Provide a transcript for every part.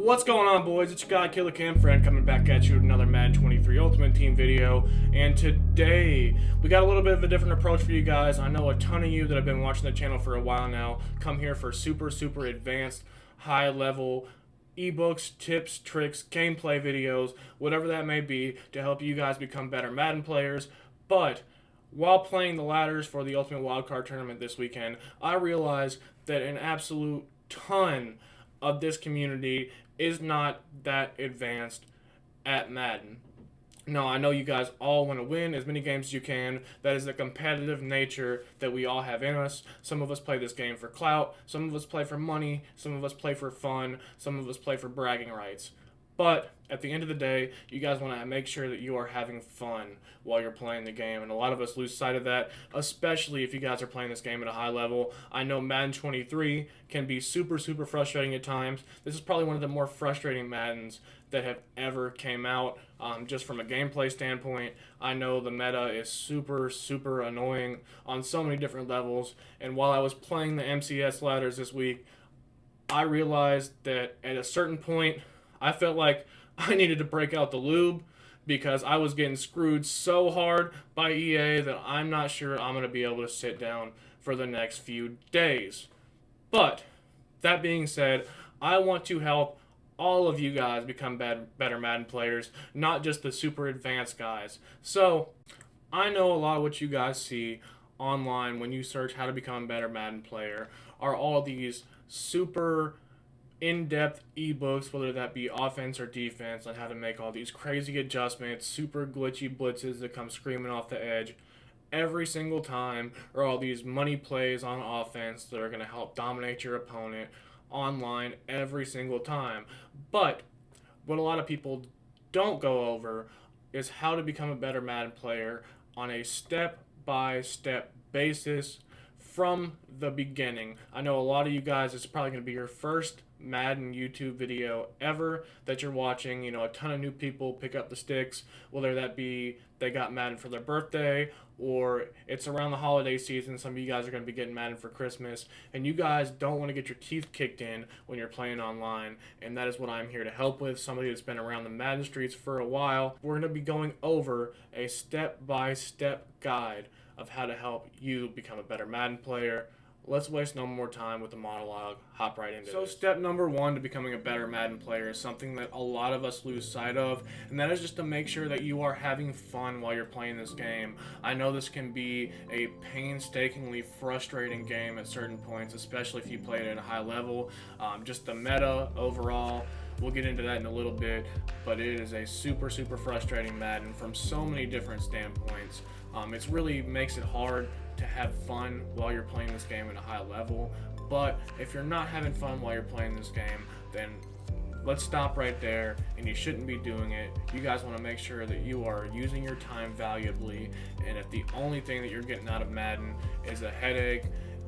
What's going on, boys? It's your guy Killer Cam Friend coming back at you with another Madden 23 Ultimate Team video. And today we got a little bit of a different approach for you guys. I know a ton of you that have been watching the channel for a while now come here for super advanced, high level ebooks, tips, tricks, gameplay videos, whatever that may be, to help you guys become better Madden players. But while playing the ladders for the Ultimate Wildcard Tournament this weekend, I realized that an absolute ton of this community is not that advanced at Madden. No, I know you guys all want to win as many games as you can. That is the competitive nature that we all have in us. Some of us play this game for clout, some of us play for money, some of us play for fun, some of us play for bragging rights. But at the end of the day, you guys want to make sure that you are having fun while you're playing the game. And a lot of us lose sight of that, especially if you guys are playing this game at a high level. I know Madden 23 can be super frustrating at times. This is probably one of the more frustrating Maddens that have ever came out. Just from a gameplay standpoint, I know the meta is super annoying on so many different levels. And while I was playing the MCS ladders this week, I realized that at a certain point, I felt like I needed to break out the lube because I was getting screwed so hard by EA that I'm not sure I'm going to be able to sit down for the next few days. But that being said, I want to help all of you guys become better Madden players, not just the super advanced guys. So I know a lot of what you guys see online when you search how to become a better Madden player are all these super in-depth ebooks, whether that be offense or defense, on how to make all these crazy adjustments, super glitchy blitzes that come screaming off the edge every single time, or all these money plays on offense that are going to help dominate your opponent online every single time. But what a lot of people don't go over is how to become a better Madden player on a step-by-step basis from the beginning. I know a lot of you guys, it's probably going to be your first Madden YouTube video ever that you're watching. You know, a ton of new people pick up the sticks, whether that be they got Madden for their birthday or it's around the holiday season. Some of you guys are going to be getting Madden for Christmas, and you guys don't want to get your teeth kicked in when you're playing online, and that is what I'm here to help with. Somebody that's been around the Madden streets for a while. We're going to be going over a step-by-step guide of how to help you become a better Madden player. Let's waste no more time with the monologue. Hop right into it. So step number one to becoming a better Madden player is something that a lot of us lose sight of, and that is just to make sure that you are having fun while you're playing this game. I know this can be a painstakingly frustrating game at certain points, especially if you play it at a high level. Just the meta overall, we'll get into that in a little bit, but it is a super frustrating Madden from so many different standpoints. It really makes it hard to have fun while you're playing this game at a high level. But if you're not having fun while you're playing this game, then let's stop right there, and you shouldn't be doing it. You guys want to make sure that you are using your time valuably, and if the only thing that you're getting out of Madden is a headache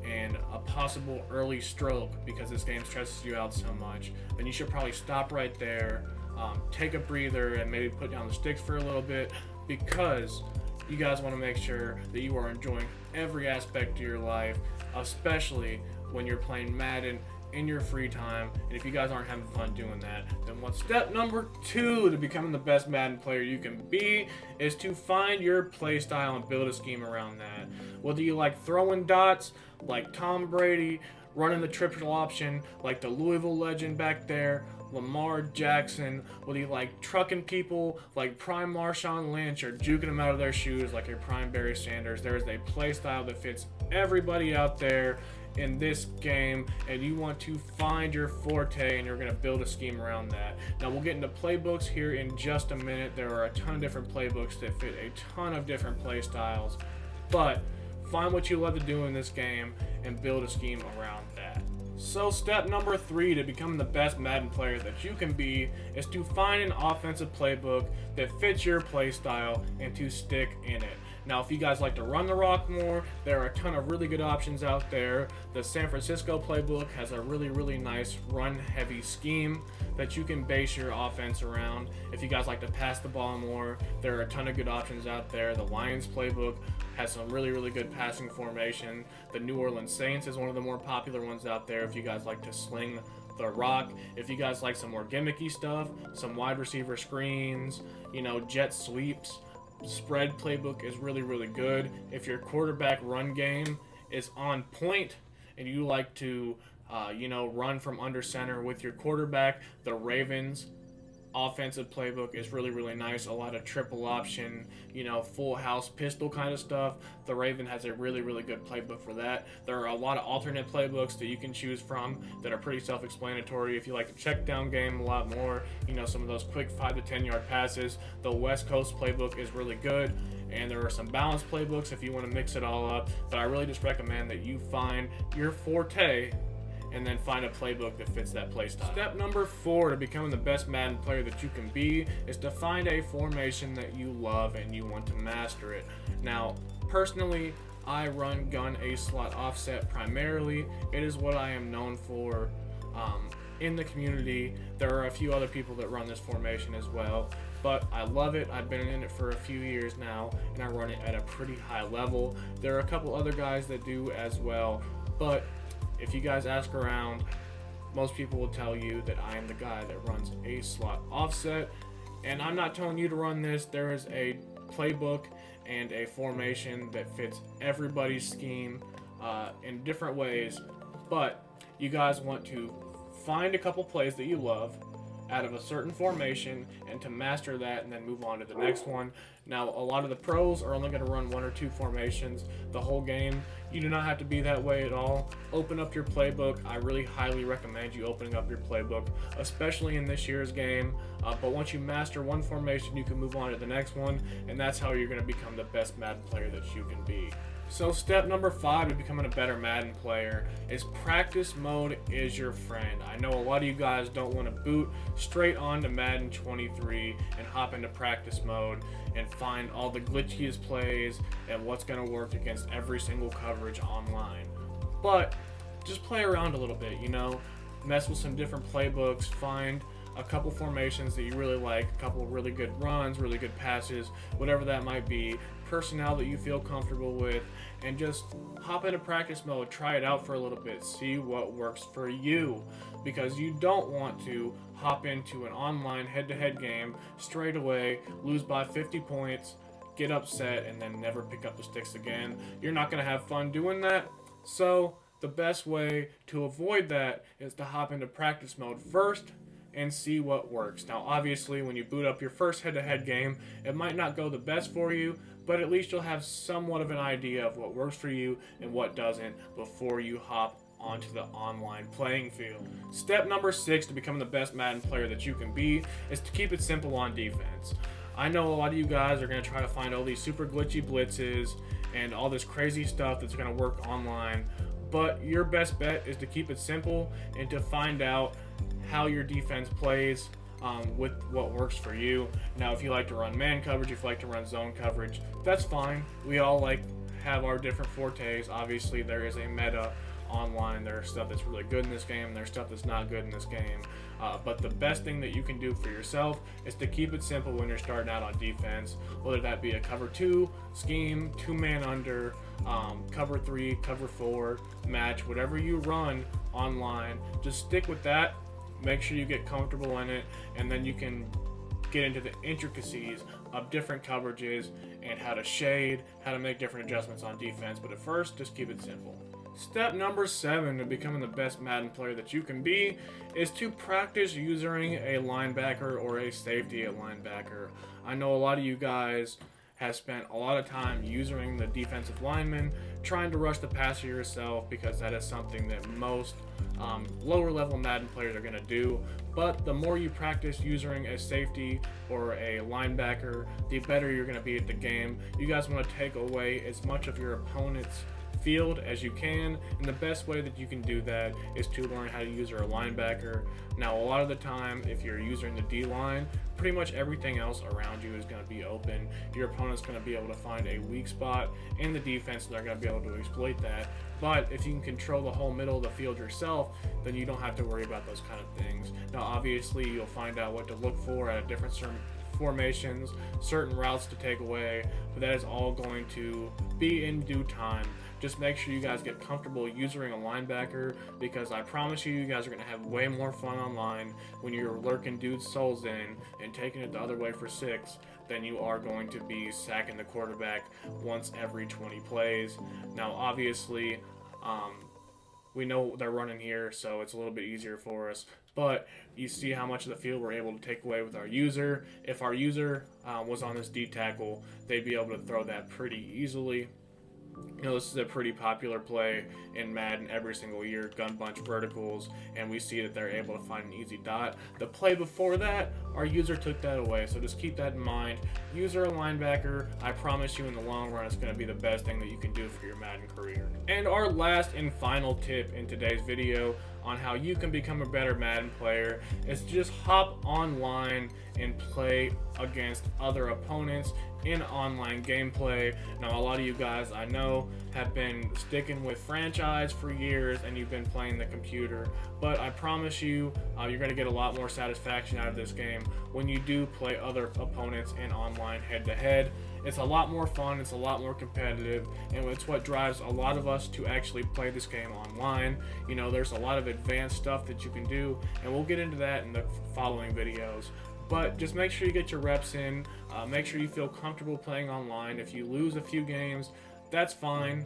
and a possible early stroke because this game stresses you out so much, then you should probably stop right there, take a breather, and maybe put down the sticks for a little bit, because you guys want to make sure that you are enjoying every aspect of your life, especially when you're playing Madden in your free time. And if you guys aren't having fun doing that, then what's step number two to becoming the best Madden player you can be is to find your play style and build a scheme around that. Whether you like throwing dots like Tom Brady, running the triple option like the Louisville legend back there, Lamar Jackson, whether you like trucking people like prime Marshawn Lynch or juking them out of their shoes like your prime Barry Sanders, there is a play style that fits everybody out there in this game, and you want to find your forte, and you're going to build a scheme around that. Now we'll get into playbooks here in just a minute. There are a ton of different playbooks that fit a ton of different play styles, but find what you love to do in this game and build a scheme around that. So step number three to become the best Madden player that you can be is to find an offensive playbook that fits your play style and to stick in it. Now, if you guys like to run the rock more, there are a ton of really good options out there. The San Francisco playbook has a really nice run-heavy scheme that you can base your offense around. If you guys like to pass the ball more, there are a ton of good options out there. The Lions playbook has some really good passing formation. The New Orleans Saints is one of the more popular ones out there if you guys like to sling the rock. If you guys like some more gimmicky stuff, some wide receiver screens, jet sweeps, spread playbook is really, really good. If your quarterback run game is on point and you like to, run from under center with your quarterback, the Ravens offensive playbook is really, really nice. A lot of triple option, full house pistol kind of stuff. The Raven has a really, really good playbook for that. There are a lot of alternate playbooks that you can choose from that are pretty self-explanatory. If you like the check down game a lot more, some of those quick 5 to 10 yard passes, the West Coast playbook is really good. And there are some balanced playbooks if you want to mix it all up. But I really just recommend that you find your forte and then find a playbook that fits that play style. Step number 4 to becoming the best Madden player that you can be is to find a formation that you love and you want to master it. Now, personally, I run gun A slot offset primarily. It is what I am known for in the community. There are a few other people that run this formation as well, but I love it. I've been in it for a few years now, and I run it at a pretty high level. There are a couple other guys that do as well, but if you guys ask around, most people will tell you that I am the guy that runs A slot offset, and I'm not telling you to run this. There is a playbook and a formation that fits everybody's scheme in different ways, but you guys want to find a couple plays that you love out of a certain formation and to master that and then move on to the next one. Now, a lot of the pros are only going to run 1 or 2 formations the whole game. You do not have to be that way at all. Open up your playbook. I really highly recommend you opening up your playbook, especially in this year's game. But once you master one formation, you can move on to the next one, and that's how you're going to become the best Madden player that you can be. So step number 5 to becoming a better Madden player is practice mode is your friend. I know a lot of you guys don't want to boot straight on to Madden 23 and hop into practice mode and find all the glitchiest plays and what's going to work against every single coverage online. But just play around a little bit, mess with some different playbooks, find a couple formations that you really like, a couple really good runs, really good passes, whatever that might be, personnel that you feel comfortable with, and just hop into practice mode, try it out for a little bit, see what works for you, because you don't want to hop into an online head-to-head game straight away, lose by 50 points, get upset, and then never pick up the sticks again. You're not going to have fun doing that, so the best way to avoid that is to hop into practice mode first and see what works. Now, obviously, when you boot up your first head-to-head game, it might not go the best for you, but at least you'll have somewhat of an idea of what works for you and what doesn't before you hop onto the online playing field. Step number 6 to becoming the best Madden player that you can be is to keep it simple on defense. I know a lot of you guys are going to try to find all these super glitchy blitzes and all this crazy stuff that's going to work online, but your best bet is to keep it simple and to find out how your defense plays with what works for you. Now, if you like to run man coverage, if you like to run zone coverage, that's fine. We all have our different fortes. Obviously, there is a meta online. There's stuff that's really good in this game. There's stuff that's not good in this game. But the best thing that you can do for yourself is to keep it simple when you're starting out on defense, whether that be a cover 2 scheme, 2-man under, cover 3, cover 4 match, whatever you run online, just stick with that. Make sure you get comfortable in it, and then you can get into the intricacies of different coverages and how to shade, how to make different adjustments on defense. But at first, just keep it simple. Step number 7 to becoming the best Madden player that you can be is to practice using a linebacker or a safety at linebacker. I know a lot of you guys have spent a lot of time using the defensive lineman, trying to rush the passer yourself, because that is something that most lower level Madden players are going to do. But the more you practice using a safety or a linebacker, the better you're going to be at the game. You guys want to take away as much of your opponent's field as you can, and the best way that you can do that is to learn how to use your linebacker. Now, a lot of the time, if you're using the D-line, pretty much everything else around you is going to be open. Your opponent's going to be able to find a weak spot in the defense, and they're going to be able to exploit that. But if you can control the whole middle of the field yourself, then you don't have to worry about those kind of things. Now, obviously, you'll find out what to look for at a different formations, certain routes to take away, but that is all going to be in due time. Just make sure you guys get comfortable using a linebacker, because I promise you, you guys are going to have way more fun online when you're lurking dudes' souls in and taking it the other way for 6 than you are going to be sacking the quarterback once every 20 plays. Now, obviously, we know they're running here, so it's a little bit easier for us. But you see how much of the field we're able to take away with our user. If our user was on this D tackle, they'd be able to throw that pretty easily. You know, this is a pretty popular play in Madden every single year, gun bunch verticals, and we see that they're able to find an easy dot. The play before that, our user took that away, so just keep that in mind. User a linebacker, I promise you in the long run it's going to be the best thing that you can do for your Madden career. And our last and final tip in today's video on how you can become a better Madden player is to just hop online and play against other opponents in online gameplay. Now, a lot of you guys I know have been sticking with franchise for years and you've been playing the computer, but I promise you, you're going to get a lot more satisfaction out of this game when you do play other opponents in online head-to-head. It's a lot more fun, it's a lot more competitive, and it's what drives a lot of us to actually play this game online. You know, there's a lot of advanced stuff that you can do, and we'll get into that in the following videos. But just make sure you get your reps in, make sure you feel comfortable playing online. If you lose a few games, that's fine.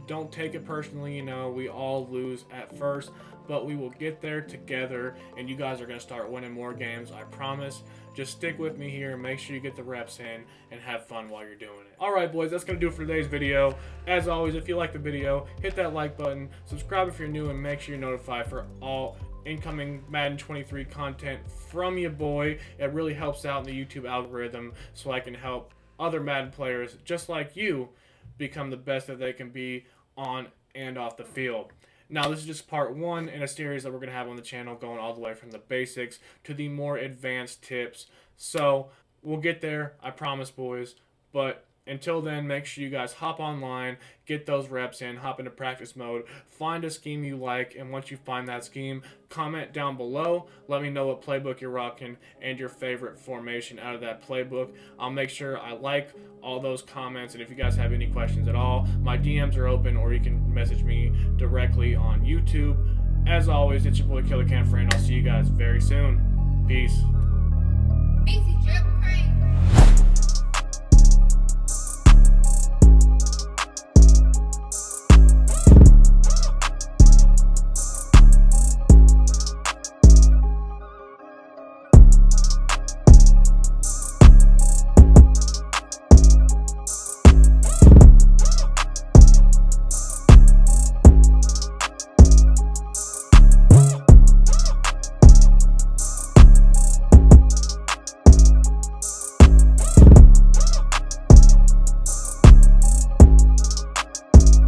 Don't take it personally, you know, we all lose at first, but we will get there together, and you guys are going to start winning more games, I promise. Just stick with me here, make sure you get the reps in, and have fun while you're doing it. Alright boys, that's going to do it for today's video. As always, if you like the video, hit that like button, subscribe if you're new, and make sure you're notified for all incoming Madden 23 content from your boy. It really helps out in the YouTube algorithm, so I can help other Madden players just like you become the best that they can be on and off the field. Now, this is just part 1 in a series that we're going to have on the channel, going all the way from the basics to the more advanced tips. So we'll get there, I promise, boys. But until then, make sure you guys hop online, get those reps in, hop into practice mode, find a scheme you like, and once you find that scheme, comment down below. Let me know what playbook you're rocking and your favorite formation out of that playbook. I'll make sure I like all those comments, and if you guys have any questions at all, my DMs are open, or you can message me directly on YouTube. As always, it's your boy Killer Cam Friend. I'll see you guys very soon. Peace. Easy trip.